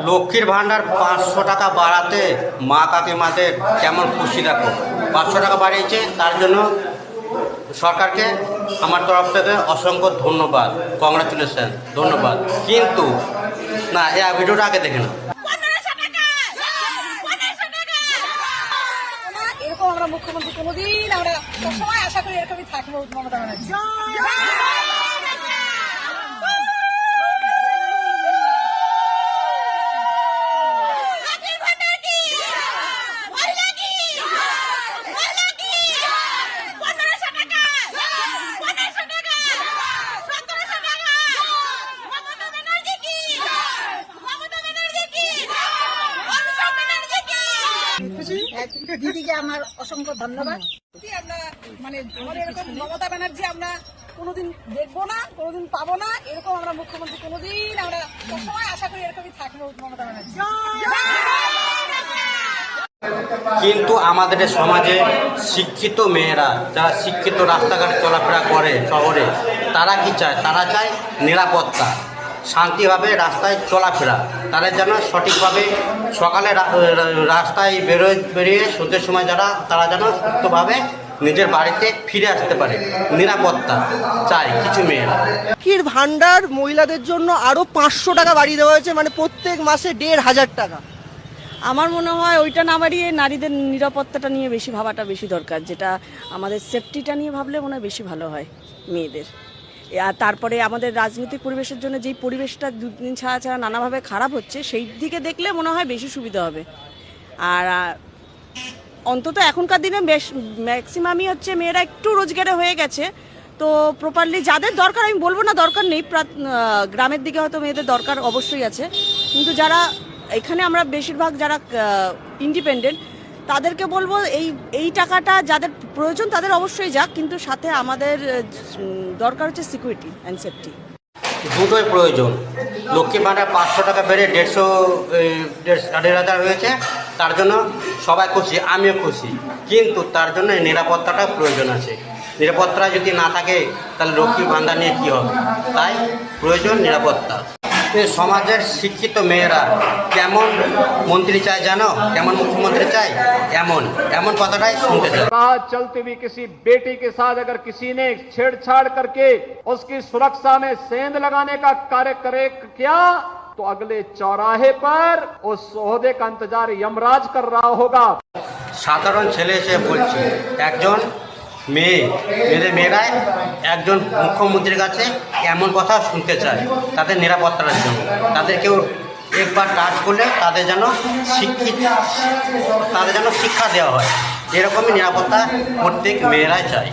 লক্ষ্মীর ভাণ্ডার 500 টাকা বাড়াতে মা কাকিমাদের কেমন খুশি দেখো। 500 টাকা বাড়িয়েছে, তার জন্য সরকারকে আমার তরফ থেকে অসংখ্য ধন্যবাদ, কংগ্রাচুলেশন, ধন্যবাদ। কিন্তু না, এই ভিডিওটা আগে দেখে না। এরকম আমরা মুখ্যমন্ত্রী কোনোদিন আমরা সবসময় আশা করি এরকমই থাকবো মমতা ব্যানার্জি। দিদিকে আমার অসংখ্য ধন্যবাদ। আমরা মানে আমাদের এরকম মমতা ব্যানার্জি আমরা কোনোদিন দেখবো না, কোনোদিন পাবো না। এরকম আমরা মুখ্যমন্ত্রী কোনোদিন আমরা সবসময় আশা করি এরকমই থাকবো মমতা ব্যানার্জি। কিন্তু আমাদের সমাজে শিক্ষিত মেয়েরা, যারা শিক্ষিত রাস্তাঘাটে চলাফেরা করে শহরে, তারা কি চায়? তারা চায় নিরাপত্তা, শান্তিভাবে রাস্তায় চলাফেরা। তারা যেন সঠিকভাবে সকালে রাস্তায় বেরিয়ে সন্ধ্যের সময় তারা যেন সুস্থভাবে নিজের বাড়িতে ফিরে আসতে পারে। নিরাপত্তা চাই কিছু মেয়েরা। লক্ষ্মীর ভাণ্ডার মহিলাদের জন্য আরো 500 টাকা বাড়িয়ে দেওয়া হয়েছে, মানে প্রত্যেক মাসে 1500 টাকা। আমার মনে হয় ওইটা না বাড়িয়ে নারীদের নিরাপত্তাটা নিয়ে বেশি ভাবাটা বেশি দরকার, যেটা আমাদের সেফটিটা নিয়ে ভাবলে মনে হয় বেশি ভালো হয় মেয়েদের। আর তারপরে আমাদের রাজনৈতিক পরিবেশের জন্য যেই পরিবেশটা দুদিন ছাড়া নানাভাবে খারাপ হচ্ছে, সেই দিকে দেখলে মনে হয় বেশি সুবিধা হবে। আর অন্তত এখনকার দিনে ম্যাক্সিমামই হচ্ছে মেয়েরা একটু রোজগারে হয়ে গেছে, তো প্রপারলি যাদের দরকার, আমি বলবো না দরকার নেই, গ্রামের দিকে হয়তো মেয়েদের দরকার অবশ্যই আছে, কিন্তু যারা এখানে আমরা বেশিরভাগ যারা ইন্ডিপেন্ডেন্ট, তাদেরকে বলবো এই টাকাটা যাদের প্রয়োজন তাদের অবশ্যই যাক, কিন্তু সাথে আমাদের দরকার হচ্ছে সিকিউরিটি অ্যান্ড সেফটি। দুটোই প্রয়োজন। লক্ষ্মী ভাণ্ডার 500 টাকা বেড়ে 1,500 হয়েছে, তার জন্য সবাই খুশি, আমিও খুশি। কিন্তু তার জন্য নিরাপত্তাটা প্রয়োজন আছে। নিরাপত্তা যদি না থাকে তাহলে লক্ষ্মী ভাণ্ডার নিয়ে কী হবে? তাই প্রয়োজন নিরাপত্তা। সমাজের শিক্ষিত মেয়েরা কেমন মন্ত্রী চায় জানো? কেমন মুখ্যমন্ত্রী চায়? এমন কথাটাই শুনতে চায়। चलते हुए किसी बेटी के साथ अगर किसी ने छेड़छाड़ करके उसकी सुरक्षा में सेंध लगाने का कार्य करे क्या, तो अगले चौराहे पर उस ओहदे का इंतजार यमराज कर रहा होगा। সাধারণ ছেলে এসে বলছি, একজন মেয়েরাই একজন মুখ্যমন্ত্রীর কাছে এমন কথা শুনতে চায় তাদের নিরাপত্তার জন্য। তাদের কেউ একবার টাচ করলে তাদের যেন শিক্ষা দেওয়া হয়। এরকমই নিরাপত্তা প্রত্যেক মেয়েরাই চায়।